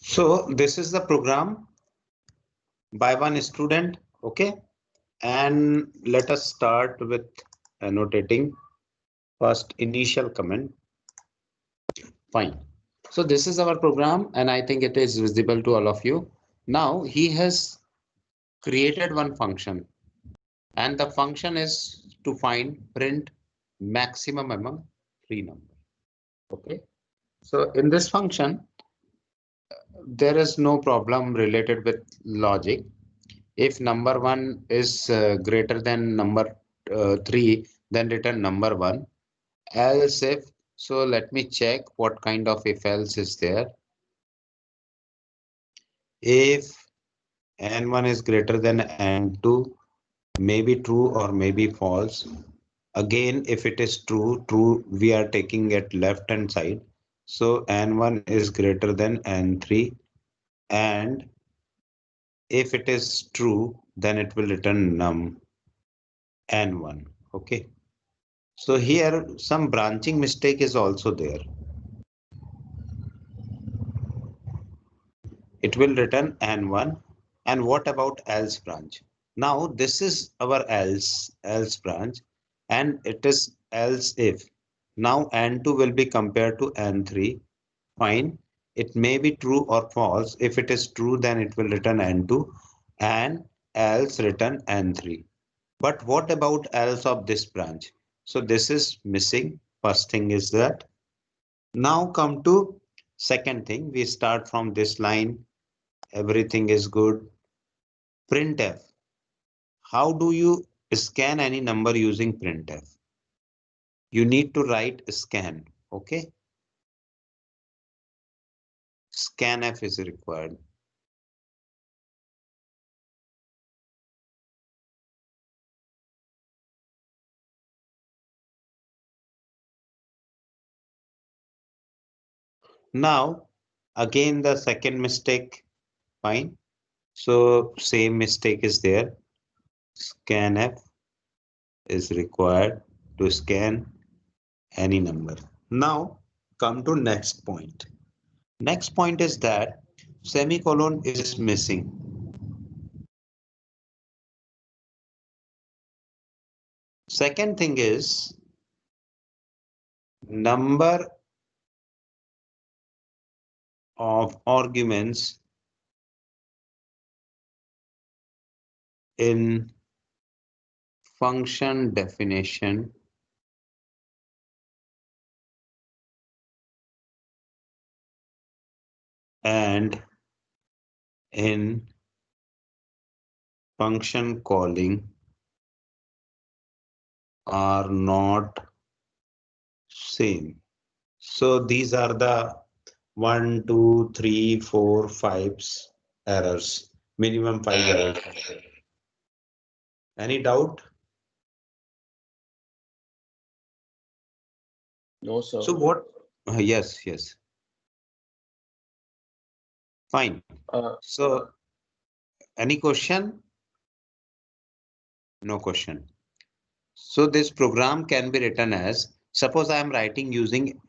So this is the program by one student. Okay. And let us start with annotating first initial comment. Fine. So this is our program and I think it is visible to all of you. Now he has created one function and the function is to find print maximum among three numbers. Okay. So in this function, there is no problem related with logic. If number one is greater than number three, then return number one. Else if, so let me check what kind of if else is there. If n1 is greater than n2, maybe true or maybe false. Again, if it is true, we are taking it left hand side. So n1 is greater than n3, and if it is true, then it will return num n1. Okay. So here some branching mistake is also there. It will return n1. And what about else branch? Now this is our else branch and it is else if. Now n2 will be compared to n3. Fine. It may be true or false. If it is true, then it will return n2 and else return n3. But what about else of this branch? So this is missing. First thing is that. Now come to second thing. We start from this line. Everything is good. Printf. How do you scan any number using printf? You need to write scan. Okay. Scanf is required. Now, again, the second mistake. Fine. So same mistake is there. Scanf is required to scan any number. Now come to next point. Next point is that semicolon is missing. Second thing is number of arguments in function definition and in function calling are not same. So these are the 1, 2, 3, 4, 5 errors, minimum 5 errors. Any doubt? No, sir. So what? Yes, yes. Fine. So any question? No question. So this program can be written as, suppose I am writing using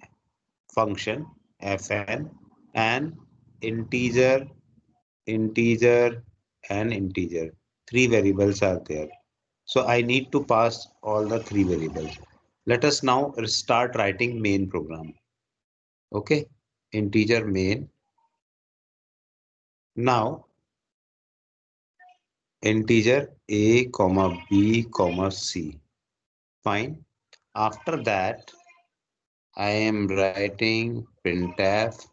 function fn and integer, integer and integer. Three variables are there. So I need to pass all the three variables. Let us now start writing main program. Okay, integer main. Now integer a comma b comma c. Fine. After that, I am writing printf,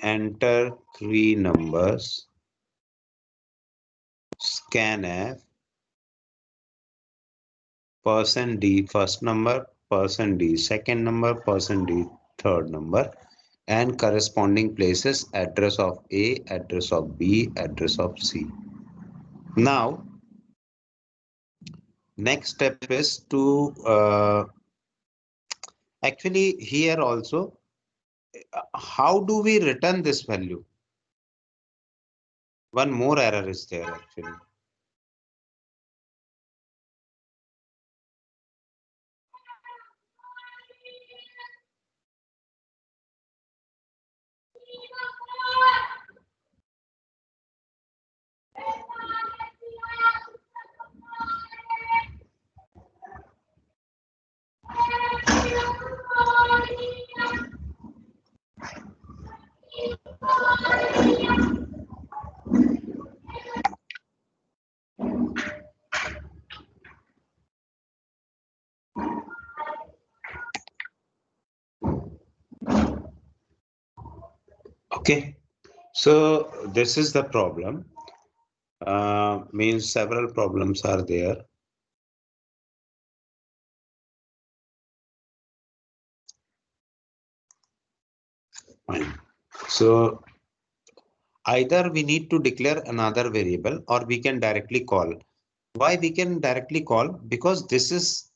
enter three numbers, scanf, %d first number, %d second number, %d third number, and corresponding places address of A, address of B, address of C. Now, next step is to actually here also, how do we return this value? One more error is there actually. Okay, so this is the problem. Means several problems are there. Fine. So either we need to declare another variable or we can directly call. Why we can directly call? Because this is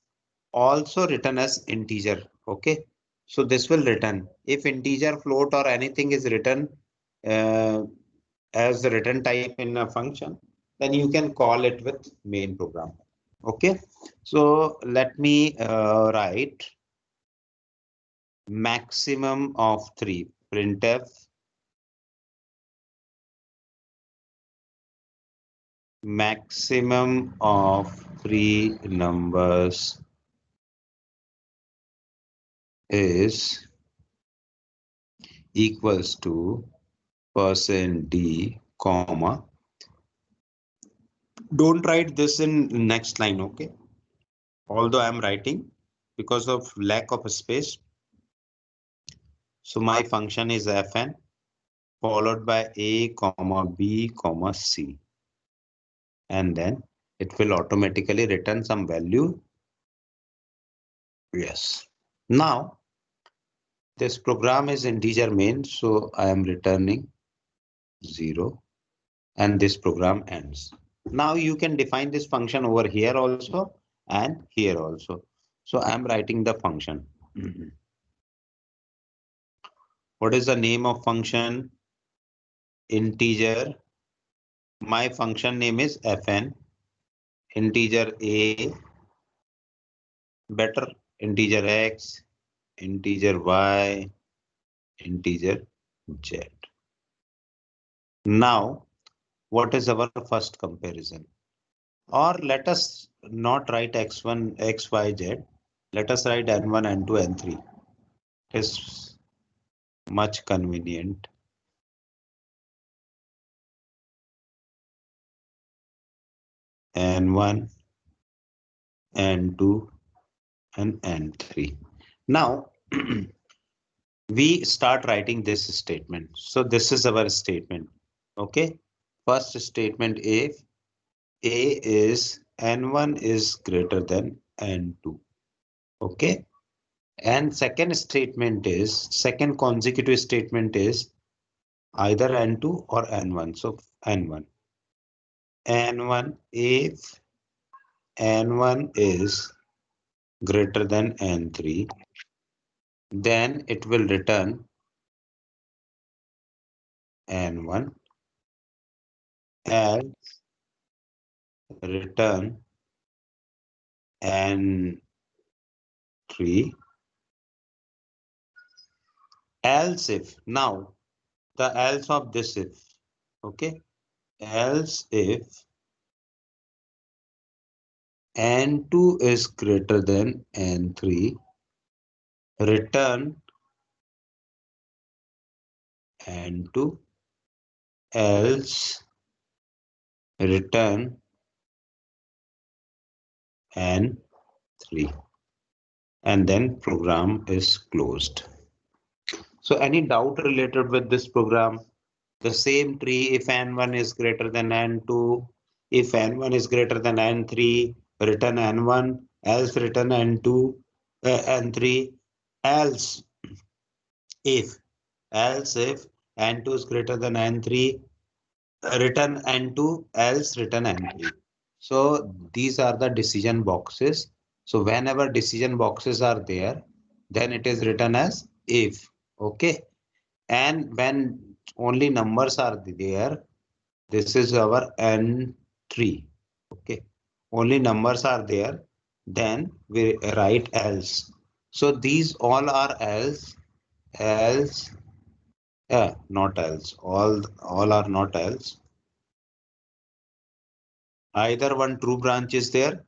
also written as integer. Okay, so this will return if integer, float or anything is written as the return type in a function, then you can call it with main program. Okay, so let me write maximum of 3 printf maximum of 3 numbers is equals to %d, comma. Don't write this in next line, okay? Although I'm writing because of lack of space. So my function is fn followed by a comma b comma c, and then it will automatically return some value. Yes. Now this program is integer main, so I am returning 0 and this program ends. Now you can define this function over here also and here also. So I'm writing the function. What is the name of function? Integer. My function name is fn. Integer a, better integer x, integer y, integer z. Now, what is our first comparison? Or let us not write x1, x, y, z. Let us write n1, n2, n3. It is much convenient. N1, N2, and N3. Now, we start writing this statement. So this is our statement. Okay. First statement, if A is N1 is greater than N2. Okay. And second statement is, second consecutive statement is either N2 or N1. So N1. N1, if N1 is greater than N3, then it will return N1, else return N3, else if, now the else of this if, okay, else if N2 is greater than N3, return N2, else return N3, and then program is closed. So any doubt related with this program? The same tree, if N1 is greater than N2, if N1 is greater than N3, return N1, else return N2, N3, else if, if N2 is greater than N3, return N2, else return N3. So these are the decision boxes. So whenever decision boxes are there, then it is written as if, okay. And when only numbers are there, this is our N3. Okay. Only numbers are there, then we write else. So these all are else, not else. All are not else. Either one true branch is there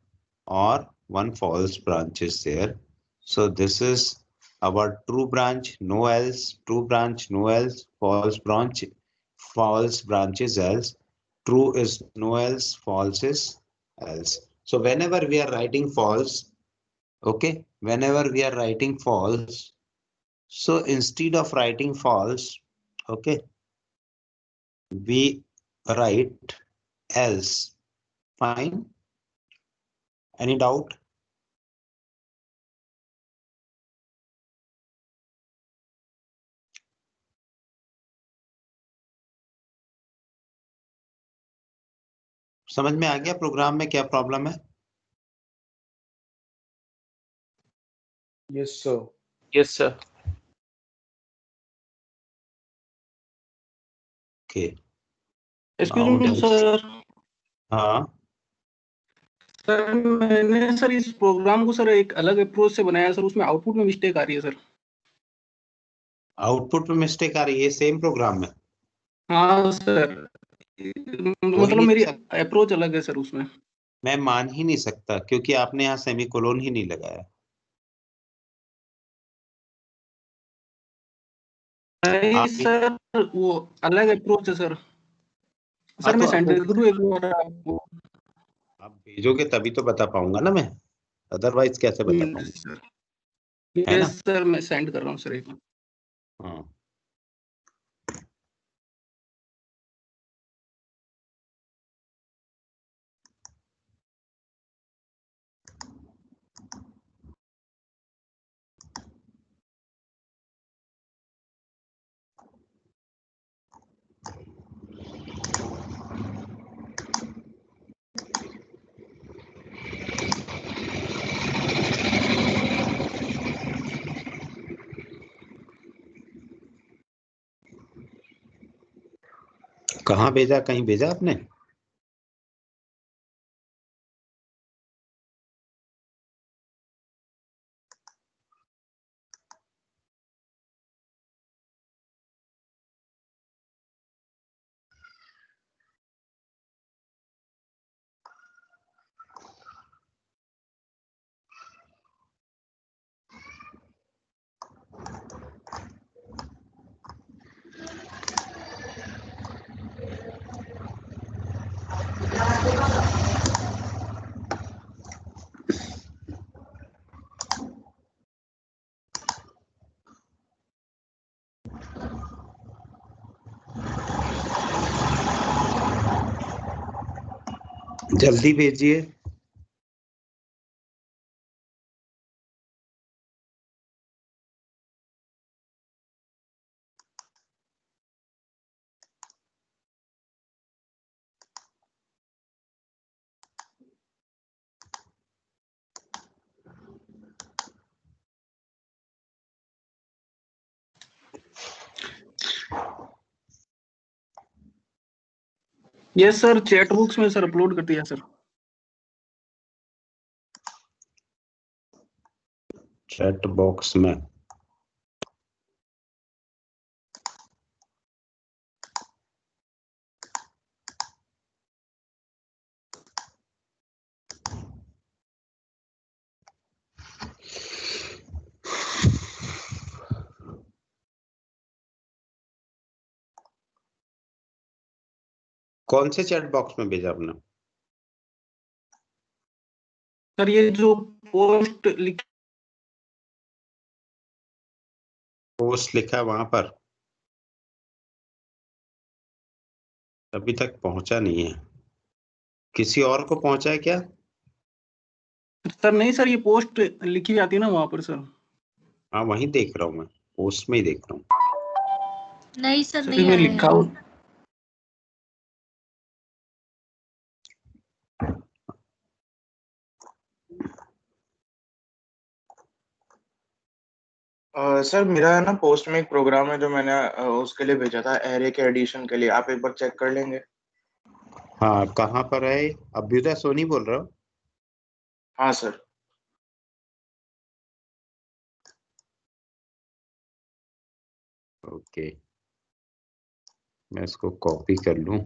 or one false branch is there. So this is our true branch, no else, true branch, no else, false branch is else, true is no else, false is else. So whenever we are writing false, okay, whenever we are writing false, so instead of writing false, okay, we write else. Fine. Any doubt? समझ में आ गया programme में क्या problem है? Yes sir. Yes sir. Okay. Excuse me sir. हाँ sir मैंने sir इस programme को सर एक अलग अप्रोच से बनाया सर, उसमें आउटपुट में मिस्टेक आ रही है सर। आउटपुट में मिस्टेक आ रही है सेम प्रोग्राम में? हाँ सर, हो ही मतलब नहीं मेरी सकता। अप्रोच अलग है सर उसमें। मैं मान ही नहीं सकता क्योंकि आपने यहाँ सेमीकोलन ही नहीं लगाया। नहीं आप भी सर, वो अलग अप्रोच है सर। हाँ सर तो मैं सेंड आपको कर दूँ एक बार आपको? आप भेजोगे तभी तो बता पाऊंगा ना मैं, अदरवाइज कैसे बता पाऊंगा? सर है ना? यस सर, मैं सेंड कर रहा हूँ सर एक बार। हाँ कहाँ भेजा, कहीं भेजा आपने? जल्दी भेजिए। यस सर, चैट बुक्स में सर अपलोड कर दिया सर। चैट बॉक्स में कौन से चैट बॉक्स में भेजा आपने? सर ये जो पोस्ट लिख पोस्ट लिखा है वहां पर, अभी तक पहुंचा नहीं है। किसी और को पहुंचा है क्या? सर, नहीं सर, ये पोस्ट लिखी जाती है ना वहां पर सर। हाँ वहीं देख रहा हूँ मैं, पोस्ट में ही देख रहा हूँ। नहीं सर, सर नहीं इसमें आया लिखा है। हो सर मेरा है ना पोस्ट में एक प्रोग्राम है जो मैंने उसके लिए भेजा था, एरे के एडिशन के लिए। आप एक बार चेक कर लेंगे? हाँ कहाँ पर है? अभ्युदय सोनी बोल रहा हूँ। हाँ सर। ओके, मैं इसको कॉपी कर लूं।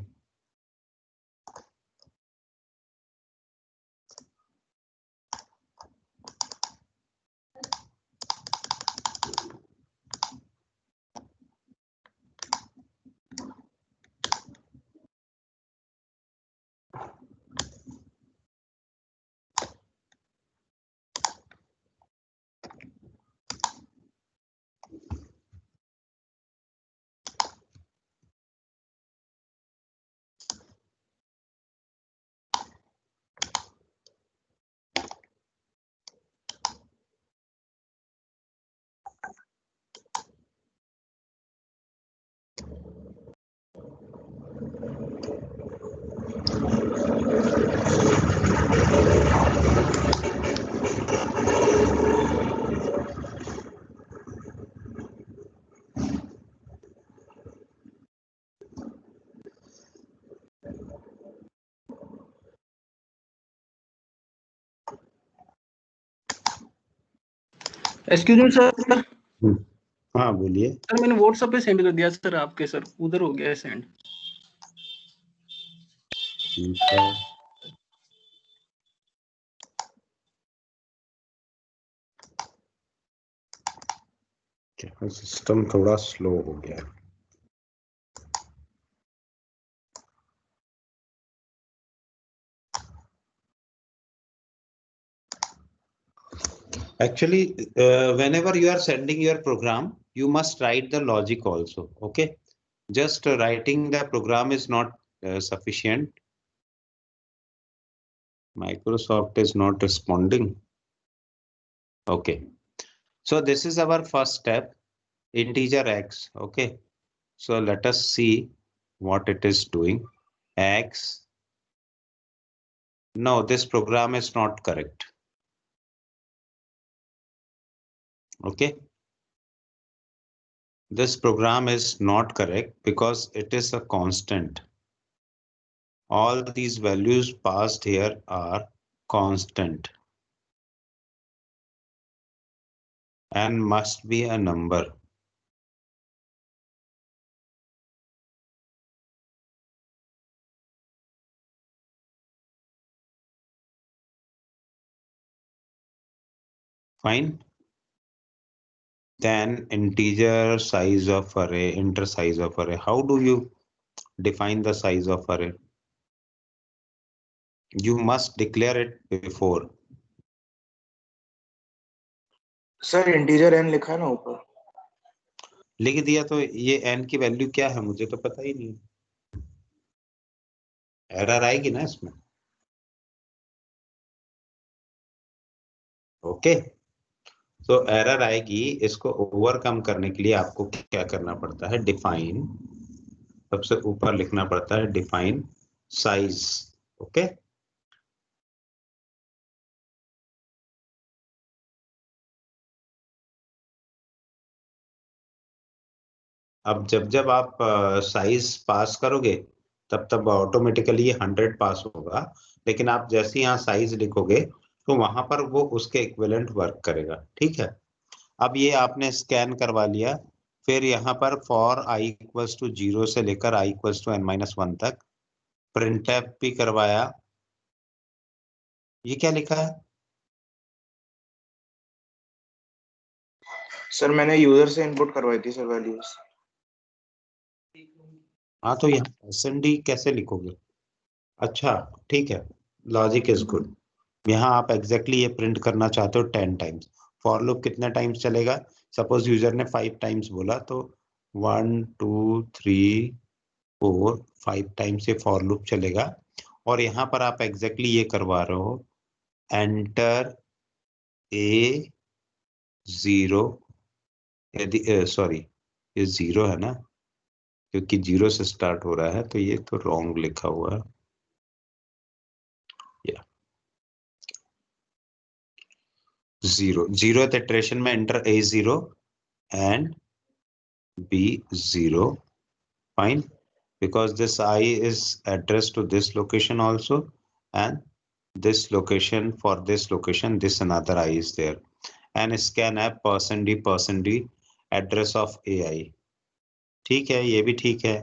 Excuse me sir. हाँ बोलिए। सर मैंने व्हाट्सएप पे सेंड कर दिया सर आपके, सर उधर हो गया है सेंड। ठीक है। सिस्टम थोड़ा स्लो हो गया है। Actually, whenever you are sending your program, you must write the logic also. Okay, just writing the program is not sufficient. Microsoft is not responding. Okay, so this is our first step, integer x. Okay, so let us see what it is doing. X. No, this program is not correct. Okay, this program is not correct because it is a constant. All these values passed here are constant and must be a number. Fine. Then integer size of array, inter size of array. How do you define the size of array? You must declare it before. Sir integer n लिखा है ना ऊपर। लिख दिया तो ये n की value क्या है मुझे तो पता ही नहीं। एरर आएगी ना इसमें। ओके, तो एरर आएगी। इसको ओवरकम करने के लिए आपको क्या करना पड़ता है? डिफाइन, सबसे ऊपर लिखना पड़ता है डिफाइन साइज। ओके, अब जब जब आप साइज पास करोगे तब तब ऑटोमेटिकली ये 100 पास होगा, लेकिन आप जैसे यहाँ साइज लिखोगे तो वहां पर वो उसके इक्विवेलेंट वर्क करेगा। ठीक है, अब ये आपने स्कैन करवा लिया, फिर यहाँ पर फॉर i इक्वल्स टू 0 से लेकर i इक्वल्स टू n-1 तक प्रिंटफ भी करवाया। ये क्या लिखा है? सर मैंने यूजर से इनपुट करवाई थी सर वैल्यूज। हाँ, तो यहाँ SND कैसे लिखोगे? अच्छा ठीक है, लॉजिक इज गुड। यहाँ आप एग्जैक्टली ये प्रिंट करना चाहते हो 10 टाइम्स। फॉर लूप कितने टाइम्स चलेगा? सपोज यूजर ने 5 टाइम्स बोला तो 1 2 3 4 5 टाइम्स ये फॉर लूप चलेगा। और यहाँ पर आप एग्जैक्टली ये करवा रहे हो, एंटर ए 0, यदि सॉरी ये 0 है ना, क्योंकि 0 से स्टार्ट हो रहा है तो ये तो रॉन्ग लिखा हुआ है। 0th iteration में enter A0 and B0. Fine, because this I is addressed to this location also, and this location, for this location this another I is there, and scan app %d address of AI। ठीक है, ये भी ठीक है।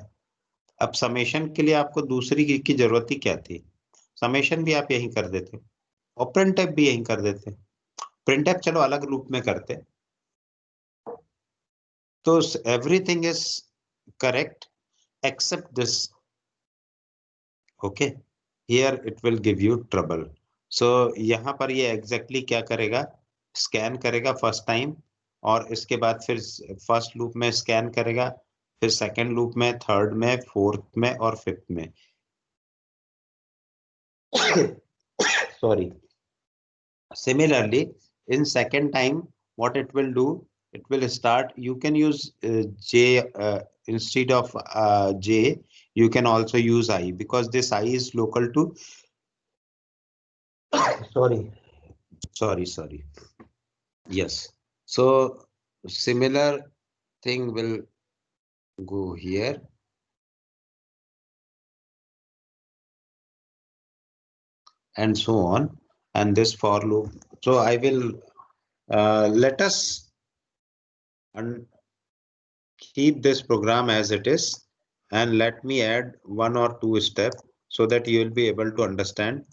अब summation के लिए आपको दूसरी की जरूरत ही क्या थी? समेशन भी आप यहीं कर देते और प्रिंटफ भी यहीं कर देते। प्रिंटफ चलो अलग रूप में करते, तो everything is correct except this। okay, here it will give you trouble। so यहाँ पर ये exactly क्या करेगा? स्कैन करेगा फर्स्ट टाइम, और इसके बाद फिर फर्स्ट लूप में स्कैन करेगा, फिर सेकंड लूप में, थर्ड में, फोर्थ में और फिफ्थ में। sorry, similarly in second time what it will do, it will start, you can use j instead of j, you can also use I, because this I is local to sorry, yes, so similar thing will go here, and so on, and this for loop, so I will Let us keep this program as it is, and let me add one or two steps so that you will be able to understand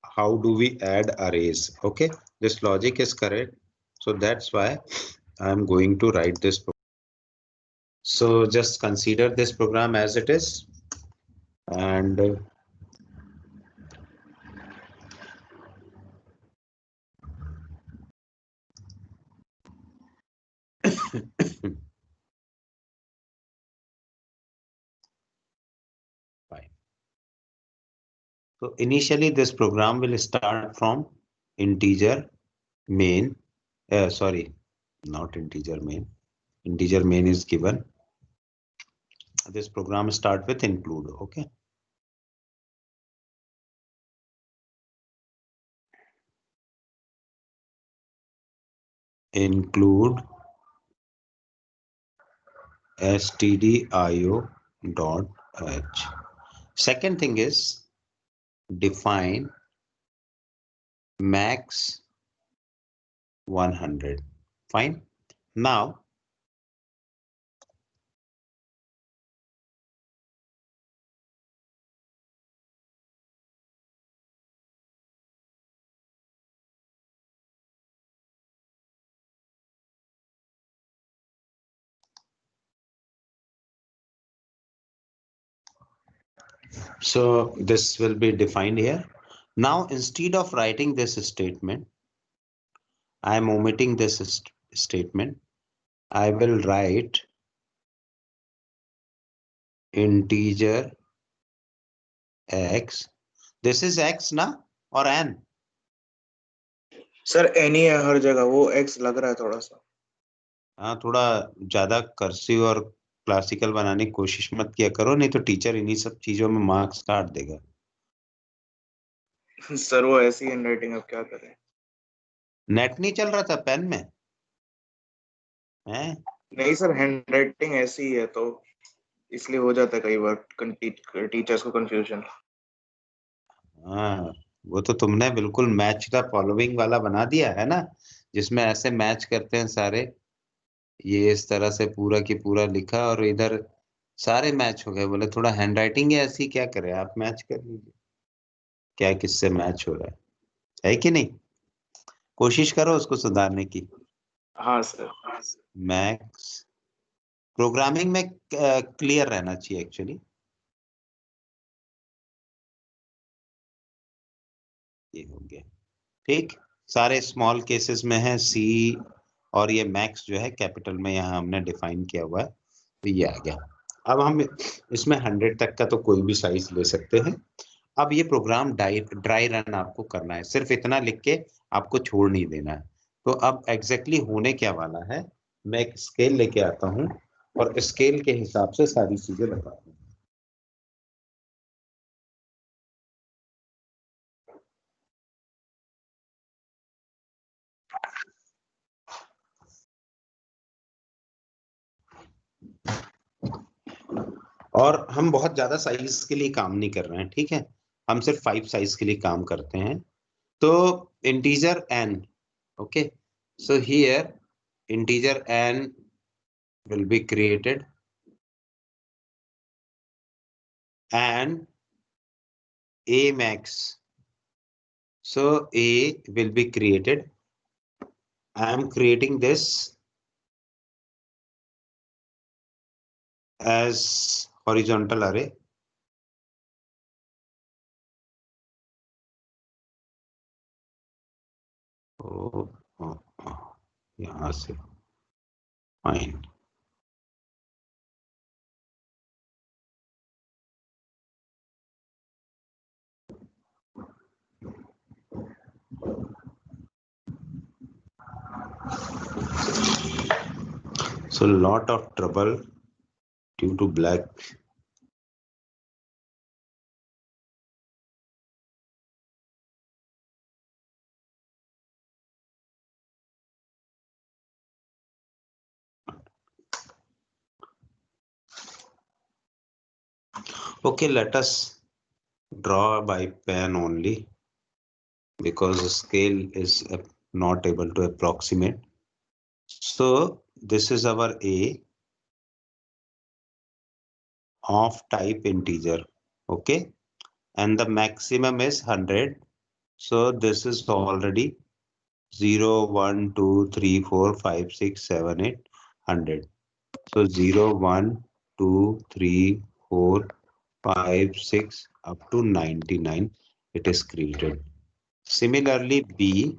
how do we add arrays. Okay, this logic is correct, so that's why I'm going to write this program. So just consider this program as it is, and fine. So initially this program will start from integer main, sorry, not integer main. Integer main is given. This program start with include. Okay. Include stdio dot h. Second thing is define max 100. Fine. Now so this will be defined here. Now instead of writing this statement, I am omitting this statement. I will write integer x. This is x na or n? Sir any है हर जगह, वो x लग रहा है थोड़ा सा। हाँ, थोड़ा ज्यादा कर्सिव और क्लासिकल बनाने की कोशिश मत किया करो, नहीं तो टीचर इन्हीं सब चीजों में मार्क्स काट देगा। सर वो ऐसी हैंडराइटिंग, अब क्या करें? नेट नहीं चल रहा था पेन में हैं? नहीं सर, हैंडराइटिंग ऐसी ही है तो इसलिए हो जाता है कई बार टीचर्स को कंफ्यूजन। हाँ, वो तो तुमने बिल्कुल मैच द फॉलोइंग वाला बना दिया है ना, जिसमें ऐसे मैच करते हैं सारे। ये इस तरह से पूरा की पूरा लिखा और इधर सारे मैच हो गए। बोले थोड़ा हैंडराइटिंग है ऐसी, क्या करें, आप मैच कर लीजिए क्या किससे मैच हो रहा है कि नहीं। कोशिश करो उसको सुधारने की। हाँ सर। मैक्स प्रोग्रामिंग में क्लियर रहना चाहिए एक्चुअली। ये हो गया ठीक। सारे स्मॉल केसेस में है सी, और ये मैक्स जो है कैपिटल में यहाँ हमने डिफाइन किया हुआ है, तो ये आ गया। अब हम इसमें 100 तक का तो कोई भी साइज ले सकते हैं। अब ये प्रोग्राम ड्राई रन आपको करना है, सिर्फ इतना लिख के आपको छोड़ नहीं देना है। तो अब एग्जैक्टली होने क्या वाला है, मैं एक स्केल लेके आता हूँ और स्केल के हिसाब से सारी चीजें बताता हूँ। और हम बहुत ज्यादा साइज के लिए काम नहीं कर रहे हैं, ठीक है, हम सिर्फ 5 साइज के लिए काम करते हैं। तो integer n, okay, so here integer n will be created and a max, so a will be created. I am creating this as horizontal array. यहाँ से fine. So lot of trouble due to black. Okay, let us draw by pen only because scale is not able to approximate. So this is our A of type integer, okay, and the maximum is 100. So this is already 0, 1, 2, 3, 4, 5, 6, 7, 8, 100. So 0, 1, 2, 3, 4, 5, 6 up to 99 it is created. Similarly, B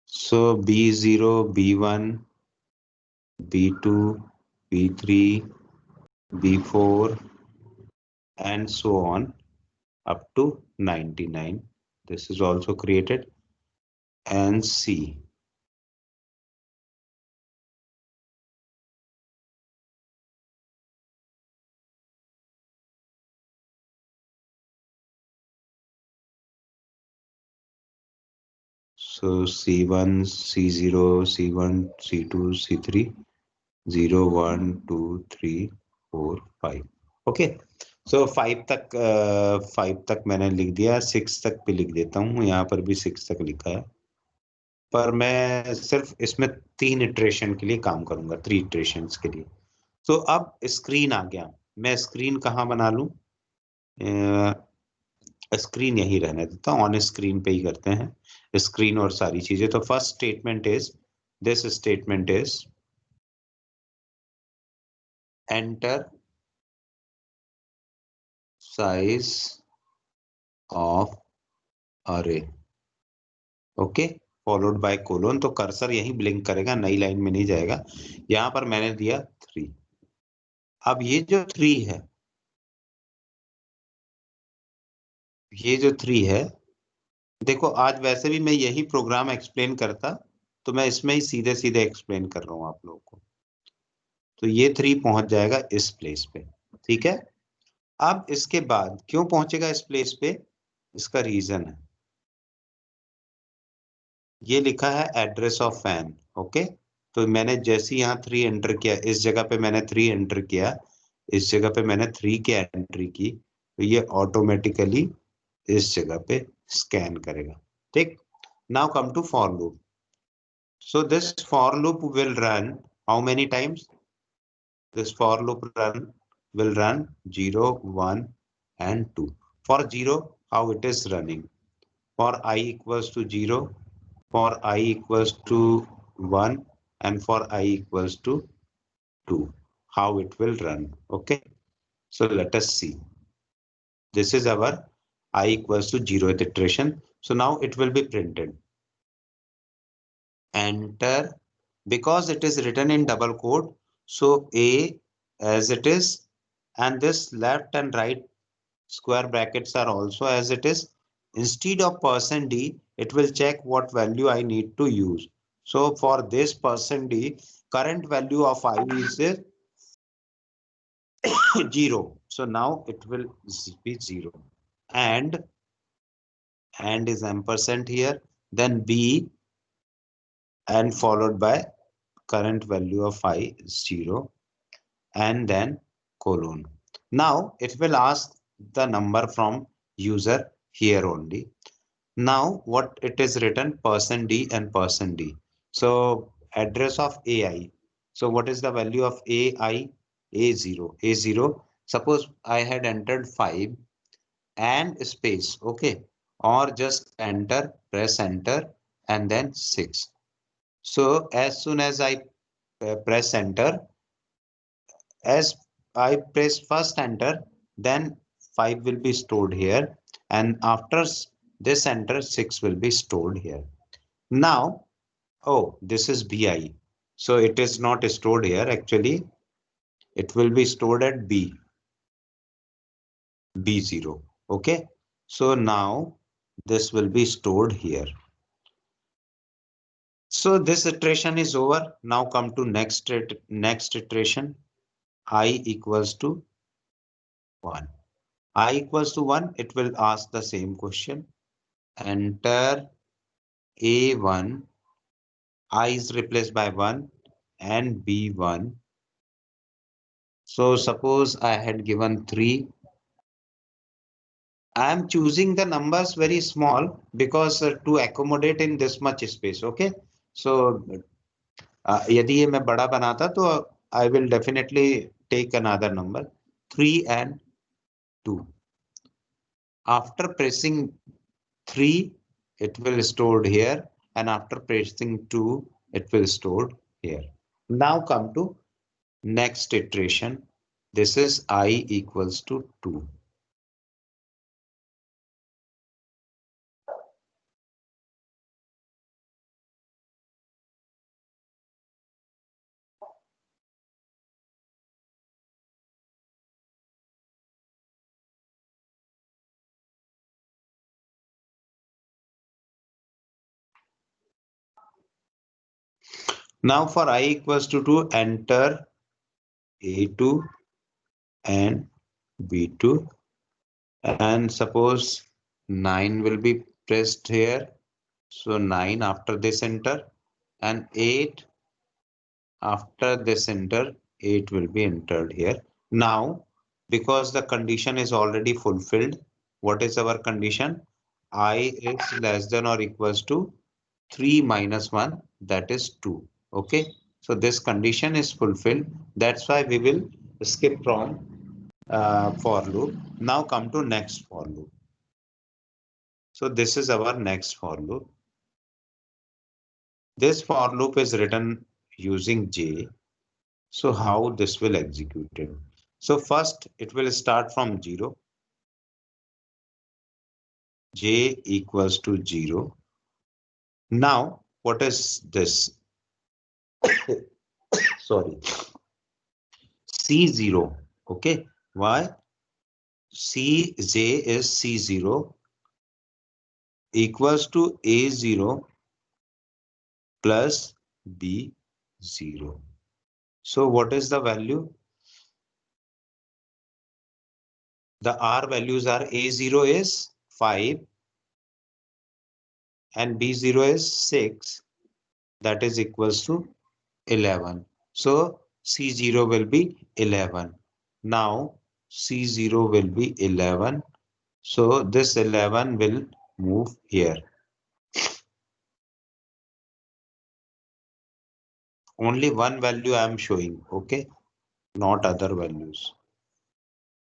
so B0, B1, B2, B3, B4 and so on up to 99. This is also created. And C. So C1, C0, C1, C2, C3, 0, 1, 2, 3, 4, 5. Okay so 5 तक मैंने लिख दिया, 6 तक भी लिख देता हूँ, यहाँ पर भी 6 तक लिखा है, पर मैं सिर्फ इसमें 3 इटरेशन के लिए काम करूंगा, 3 इटरेशंस के लिए। तो अब स्क्रीन आ गया, मैं स्क्रीन कहाँ बना लूँ? स्क्रीन यही रहने देता हूँ, ऑन स्क्रीन पे ही करते हैं स्क्रीन और सारी चीजें। तो first statement is, this statement is enter size of अरे, ओके, फॉलोड बाय कोलोन। तो कर्सर यही ब्लिंक करेगा, नई लाइन में नहीं जाएगा। यहां पर मैंने दिया 3। अब ये जो 3 है, ये जो 3 है, देखो आज वैसे भी मैं यही प्रोग्राम एक्सप्लेन करता, तो मैं इसमें ही सीधे सीधे एक्सप्लेन कर रहा हूं आप लोगों को। तो ये 3 पहुंच जाएगा इस प्लेस पे, ठीक है। अब इसके बाद क्यों पहुंचेगा इस प्लेस पे, इसका रीजन है, ये लिखा है एड्रेस ऑफ फैन, ओके। तो मैंने जैसे यहाँ 3 एंटर किया, इस जगह पे मैंने 3 एंटर किया, इस जगह पे मैंने 3 की एंट्री की, तो ये ऑटोमेटिकली इस जगह पे स्कैन करेगा, ठीक। Now come to for loop. So this for loop will run how many times? This for loop will run 0, 1 and 2. For 0, how it is running? For I equals to 0, for I equals to 1 and for I equals to 2. How it will run? Okay. So let us see. This is our I equals to 0th iteration. So now it will be printed. Enter, because it is written in double quote, so A as it is, and this left and right square brackets are also as it is. Instead of %d, it will check what value I need to use. So for this %d, current value of I is 0. So now it will be 0. And is ampersand here, then B, and followed by current value of I is 0, and then colon. Now it will ask the number from user here only. Now what it is written, %d and %d. So address of AI. So what is the value of AI? A0. A0. Suppose I had entered 5 and space, okay, or just enter, press enter, and then 6. So as soon as I press enter, as I press first enter, then 5 will be stored here, and after this enter, 6 will be stored here. Now, oh, this is BI. So it is not stored here. Actually, it will be stored at B0. Okay. So now this will be stored here. So this iteration is over. Now come to next iteration. I equals to 1. I equals to 1. It will ask the same question. Enter A1. I is replaced by 1 and B1. So suppose I had given 3. I am choosing the numbers very small because to accommodate in this much space. Okay. So यदि ये मैं बड़ा बनाता तो I will definitely take another number 3 and 2. After pressing 3, it will stored here, and after pressing 2, it will stored here. Now come to next iteration. This is I equals to 2. Now for I equals to 2, enter A2 and B2, and suppose 9 will be pressed here. So 9 after this enter, and 8 after this enter, 8 will be entered here. Now, because the condition is already fulfilled, what is our condition? I is less than or equals to 3 minus 1, that is 2. Okay, so this condition is fulfilled. That's why we will skip from for loop. Now come to next for loop. So this is our next for loop. This for loop is written using J. So how this will execute it? So first it will start from 0. J equals to 0. Now what is this? Sorry. C0. Okay. Why? Cj is C0 equals to A0 plus B0. So what is the value? The R values are A0 is 5 and B0 is 6. That is equals to 11. So C0 will be 11. Now C0 will be 11. So this 11 will move here. Only one value I am showing, okay? Not other values.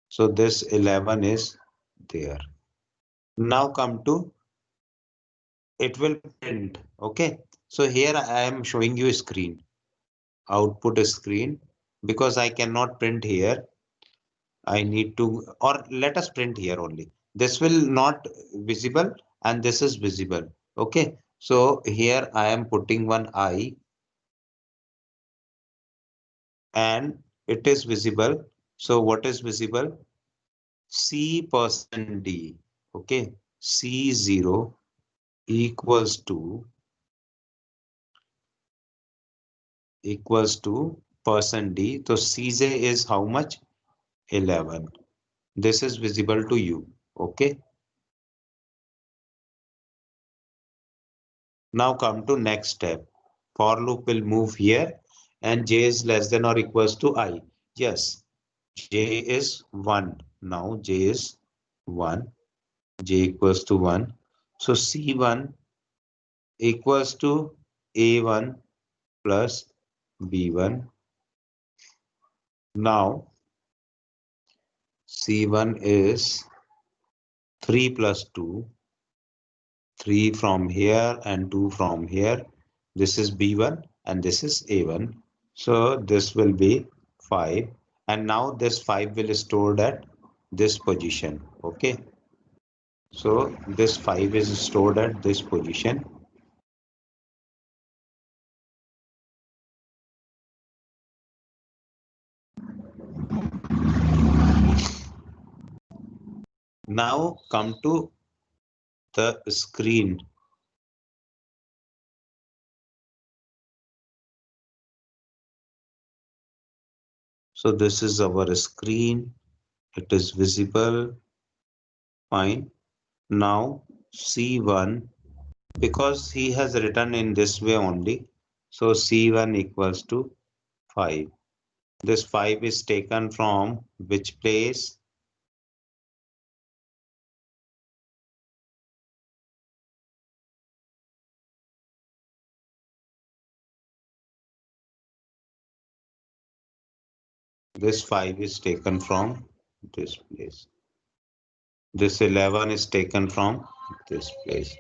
So this 11 is there. Now come to, it will print, okay? So here I am showing you a screen, output screen, because I cannot print here. I need to, or let us print here only. This will not visible and this is visible. Okay, so here I am putting one I and it is visible. So what is visible? C%D. Okay, C0 equals to %D. So Cj is how much? 11. This is visible to you. Okay. Now come to next step. For loop will move here and j is less than or equals to I. Yes, j is 1. Now j is 1. J equals to 1. So C1 equals to A1 plus B1. Now C1 is 3 plus 2. 3 from here and 2 from here. This is B1 and this is A1. So this will be 5. And now this 5 will stored at this position. Okay. So this 5 is stored at this position. Now come to the screen. So this is our screen. It is visible. Fine. Now C1, because he has written in this way only. So C1 equals to 5. This 5 is taken from which place? This 5 is taken from this place. This 11 is taken from this place.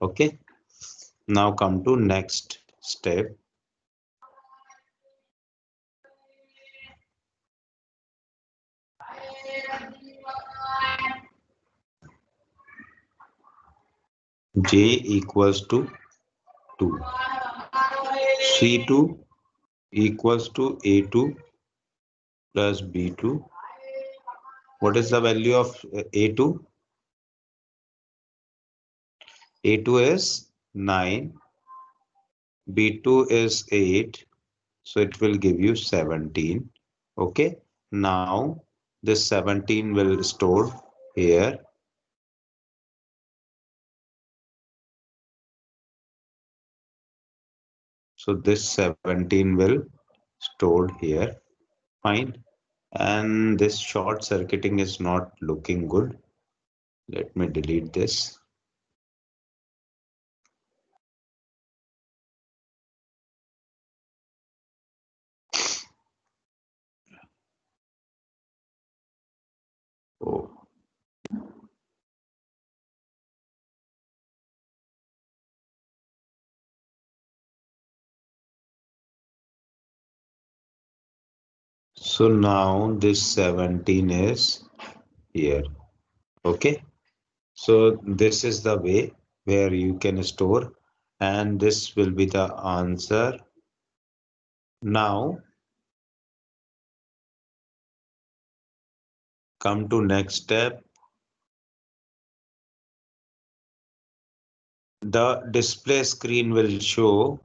Okay. Now come to next step. J equals to 2. C2 equals to A2 plus B2. What is the value of A2? A2 is 9. B2 is 8. So it will give you 17. Okay. Now this 17 will store here. So this 17 will stored here. Fine. And this short circuiting is not looking good. Let me delete this. Oh. So now this 17 is here. Okay. So this is the way where you can store, and this will be the answer. Now come to next step. The display screen will show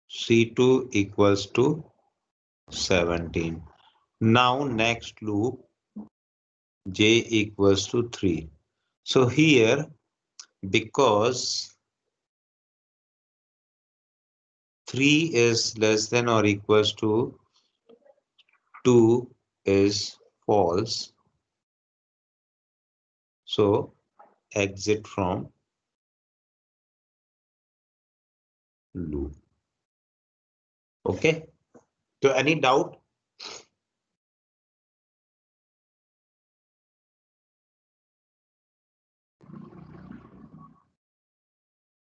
C2 equals to 17. Now next loop, J equals to 3. So here, because 3 is less than or equals to 2 is false. So exit from loop. Okay. So any doubt?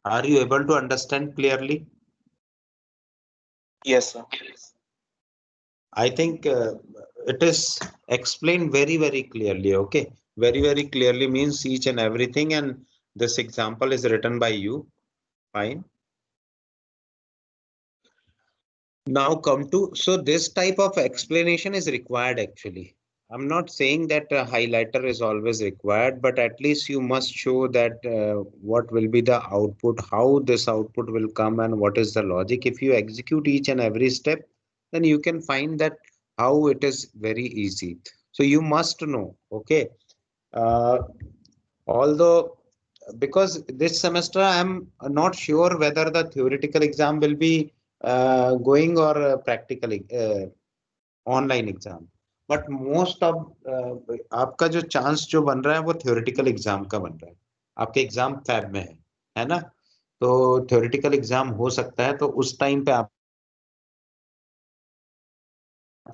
Are you able to understand clearly? Yes, sir. I think it is explained very, very clearly. Okay. Very, very clearly means each and everything. And this example is written by you. Fine. Now come to, so this type of explanation is required actually. I'm not saying that a highlighter is always required, but at least you must show that what will be the output, how this output will come and what is the logic. If you execute each and every step, then you can find that how it is very easy. So you must know, okay. Although, because this semester I'm not sure whether the theoretical exam will be going or practical online exam, but most of आपका जो chance जो बन रहा है वो theoretical exam का बन रहा है. आपके एग्जाम फैब में है ना, तो थ्योरेटिकल एग्जाम हो सकता है, तो उस टाइम पे आप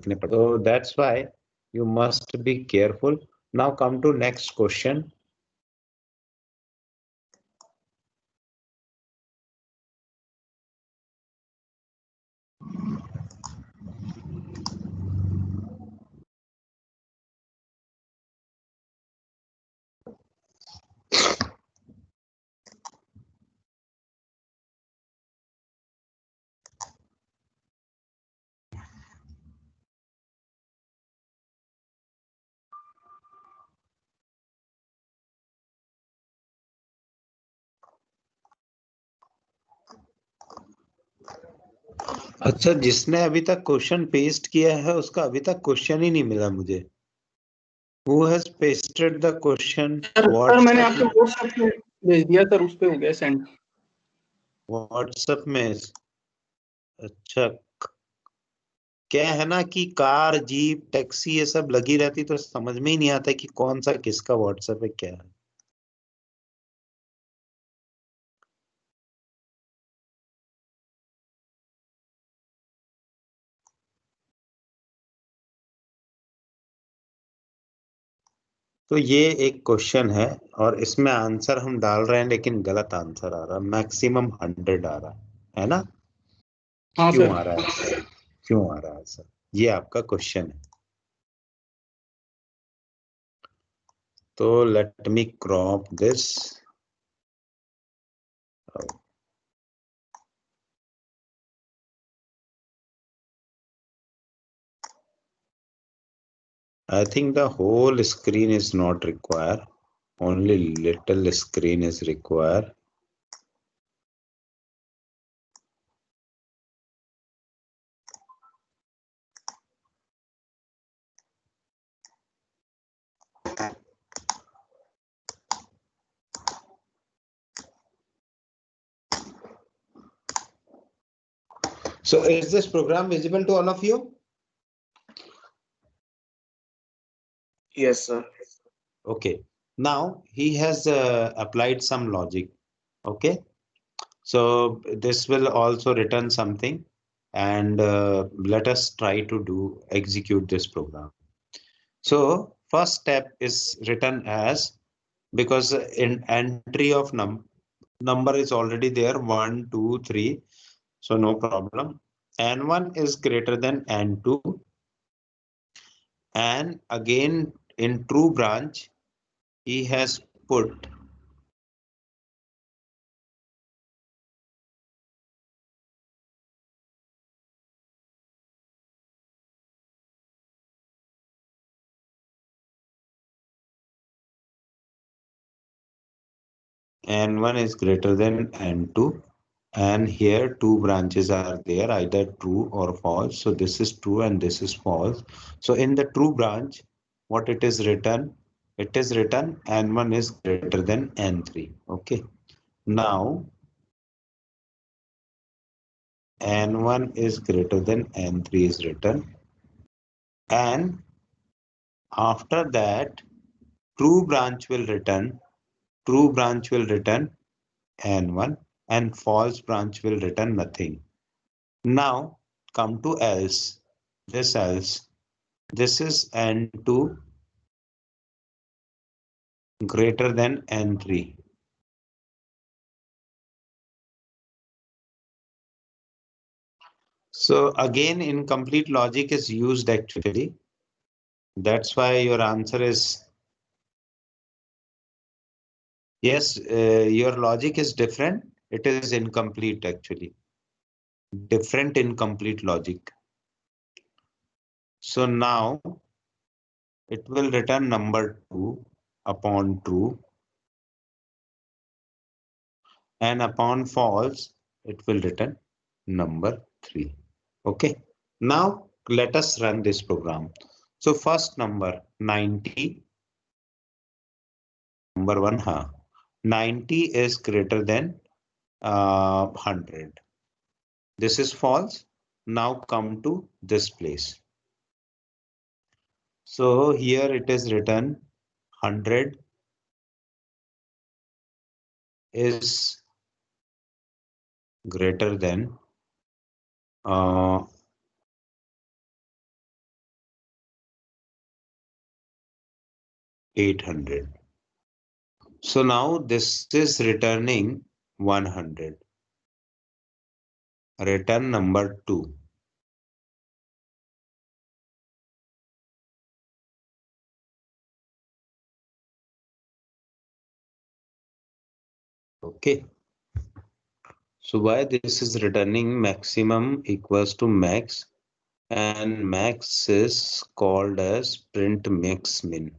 तो that's why you must be careful. Now come to next question. अच्छा, जिसने अभी तक क्वेश्चन पेस्ट किया है उसका अभी तक क्वेश्चन ही नहीं मिला मुझे. Who has pasted the question? Sir मैंने आपके व्हाट्सएप पे भेज दिया सर, उस पे हो गया सेंड। व्हाट्सएप में? अच्छा, क्या है ना कि कार जीप टैक्सी ये सब लगी रहती तो समझ में ही नहीं आता कि कौन सा किसका व्हाट्सएप है क्या है। तो ये एक क्वेश्चन है और इसमें आंसर हम डाल रहे हैं लेकिन गलत आंसर आ रहा है, मैक्सिमम 100 आ रहा है ना? हाँ क्यों सर। आ रहा है ऐसा? क्यों आ रहा है ऐसा? ये आपका क्वेश्चन है। तो let me crop this. I think the whole screen is not required. Only little screen is required. So is this program visible to all of you? Yes, sir. Okay. Now he has applied some logic. Okay. So this will also return something, and let us try to execute this program. So first step is written as, because in entry of number is already there, 1 2 3, so no problem. N1 is greater than N2, and again in true branch he has put N1 is greater than N2, and here two branches are there, either true or false. So this is true and this is false. So in the true branch, what it is written? It is written N1 is greater than N3. Okay. Now N1 is greater than N3 is written, and after that true branch will return N1, and false branch will return nothing. Now come to else. Else. This is N2 greater than N3. So again, incomplete logic is used actually. That's why your answer is yes. Your logic is different. It is incomplete actually. Different incomplete logic. So now it will return number 2 upon true, and upon false it will return number 3. Okay. Now let us run this program. So first number 90, number 1, 90 is greater than 100. This is false. Now come to this place. So here it is written 100 is greater than 800. So now this is returning 100. Return number 2. Okay. So why this is returning maximum equals to max, and max is called as print max min.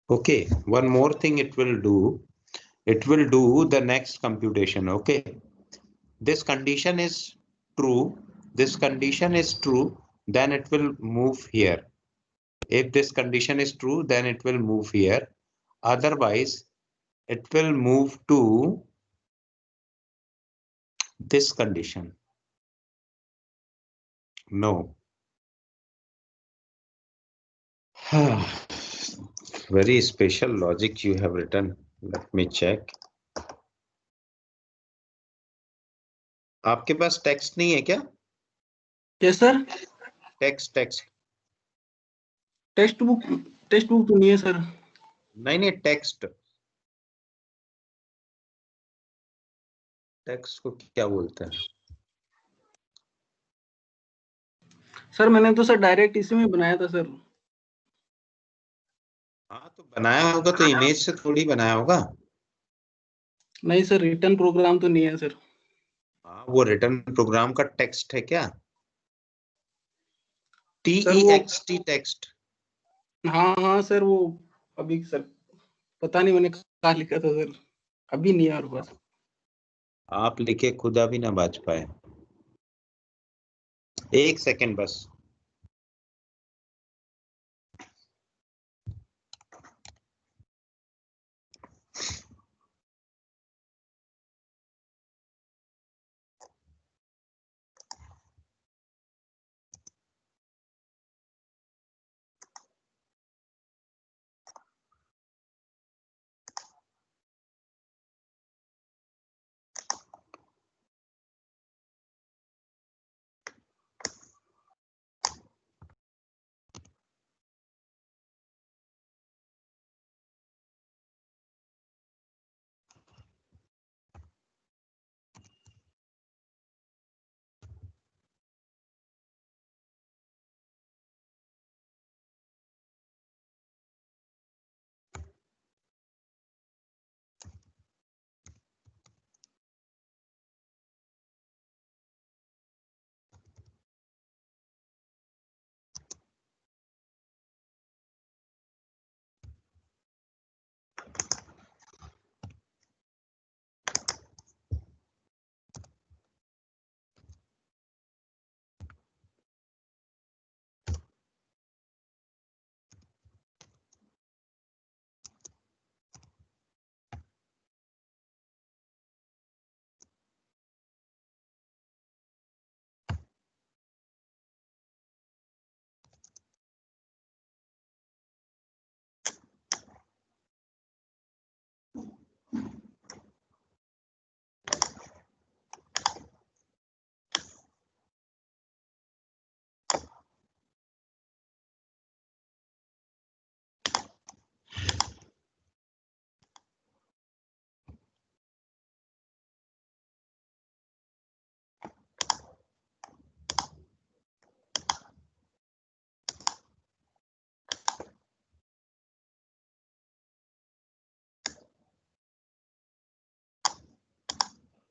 Okay, one more thing it will do. It will do the next computation. Okay, this condition is true. This condition is true. Then it will move here. If this condition is true, then it will move here. Otherwise, it will move to this condition. No. Very special logic you have written. Let me check. आपके पास text नहीं है क्या? Yes sir, text text book तो नहीं है sir. नहीं text को क्या बोलते हैं? सर मैंने तो सर डायरेक्ट इसी में बनाया था सर। हाँ तो बनाया होगा तो इमेज से थोड़ी बनाया होगा। नहीं सर, रिटर्न प्रोग्राम तो नहीं है सर। हाँ वो रिटर्न प्रोग्राम का टेक्स्ट है क्या? TEXT text. हाँ सर, वो अभी सर पता नहीं मैंने कहाँ लिखा था सर, अभी नहीं है और बस। आप लिखे खुदा भी ना बाज पाए। एक सेकंड बस।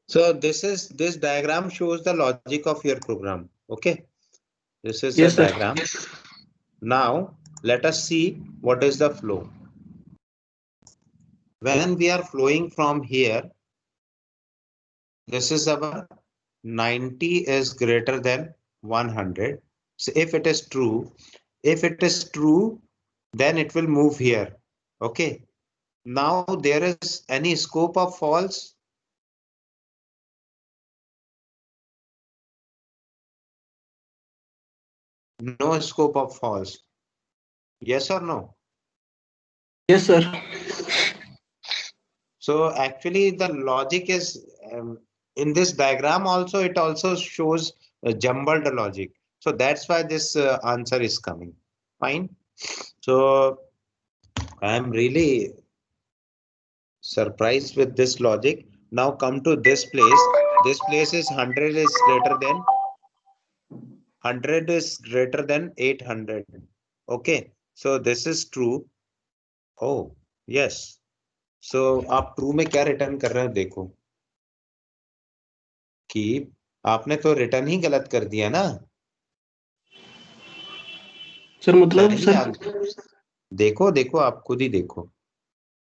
So this diagram shows the logic of your program. Okay, this is yes, the diagram. Now let us see what is the flow. When we are flowing from here, this is our 90 is greater than 100. So if it is true, then it will move here. Okay. Now there is any scope of false? No scope of false. Yes or no? Yes, sir. So actually the logic is in this diagram also, it also shows jumbled logic. So that's why this answer is coming. Fine. So I am really surprised with this logic. Now come to this place. This place is 100 is greater than 800. Okay. So this is true. Oh, yes. So आप true में क्या return कर रहे हो देखो कि आपने तो रिटर्न ही गलत कर दिया ना सर मतलब सर देखो देखो, आप खुद ही देखो,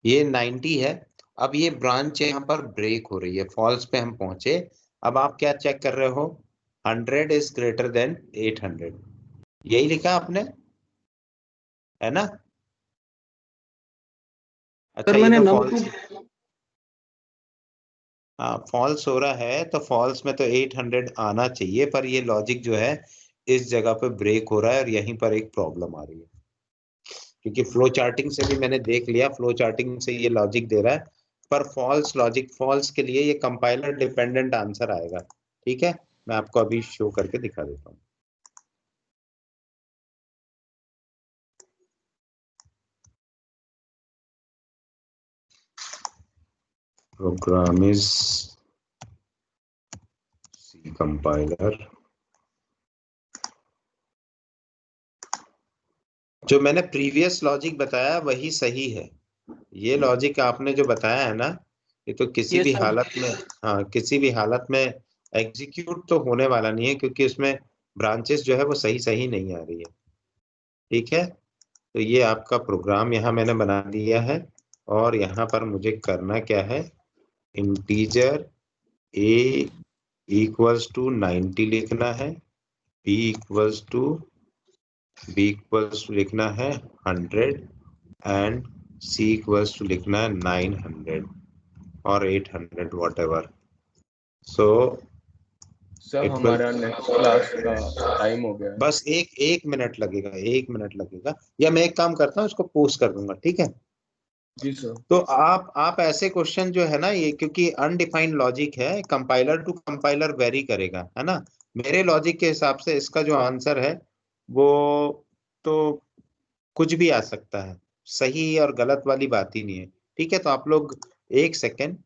ये 90 है। अब ये ब्रांच यहाँ पर ब्रेक हो रही है, फॉल्स पे हम पहुंचे। अब आप क्या चेक कर रहे हो? 100 इज ग्रेटर देन 800, यही लिखा आपने, है ना? अच्छा, सर ये मैंने तो नम फॉल्स, हाँ फॉल्स हो रहा है, तो फॉल्स में तो 800 आना चाहिए, पर ये लॉजिक जो है इस जगह पे ब्रेक हो रहा है और यहीं पर एक प्रॉब्लम आ रही है। क्योंकि फ्लो चार्टिंग से भी मैंने देख लिया, फ्लो चार्टिंग से ये लॉजिक दे रहा है, पर फॉल्स लॉजिक, फॉल्स के लिए ये कंपाइलर डिपेंडेंट आंसर आएगा। ठीक है, मैं आपको अभी शो करके दिखा देता हूँ। Program is C compiler. जो मैंने प्रीवियस लॉजिक बताया वही सही है। ये लॉजिक आपने जो बताया है ना, ये तो किसी ये भी सर हालत में, हाँ किसी भी हालत में एग्जीक्यूट तो होने वाला नहीं है, क्योंकि उसमें ब्रांचेस जो है वो सही सही नहीं आ रही है। ठीक है, तो ये आपका प्रोग्राम यहाँ मैंने बना दिया है, और यहाँ पर मुझे करना क्या है, इंटीजर a इक्वल्स टू 90 लिखना है, b इक्वल्स टू लिखना है 100, एंड c इक्वल्स टू लिखना है 900 और 800 what ever. So sir it will, हमारा नेक्स्ट क्लास का टाइम हो गया है। बस एक मिनट लगेगा, 1 मिनट लगेगा, या मैं एक काम करता हूँ, इसको पोस्ट कर दूंगा, ठीक है? जी सर। तो आप ऐसे क्वेश्चन जो है ना, ये क्योंकि अनडिफाइंड लॉजिक है, कंपाइलर टू कंपाइलर वेरी करेगा, है ना? मेरे लॉजिक के हिसाब से इसका जो आंसर है वो तो कुछ भी आ सकता है, सही और गलत वाली बात ही नहीं है। ठीक है, तो आप लोग 1 सेकेंड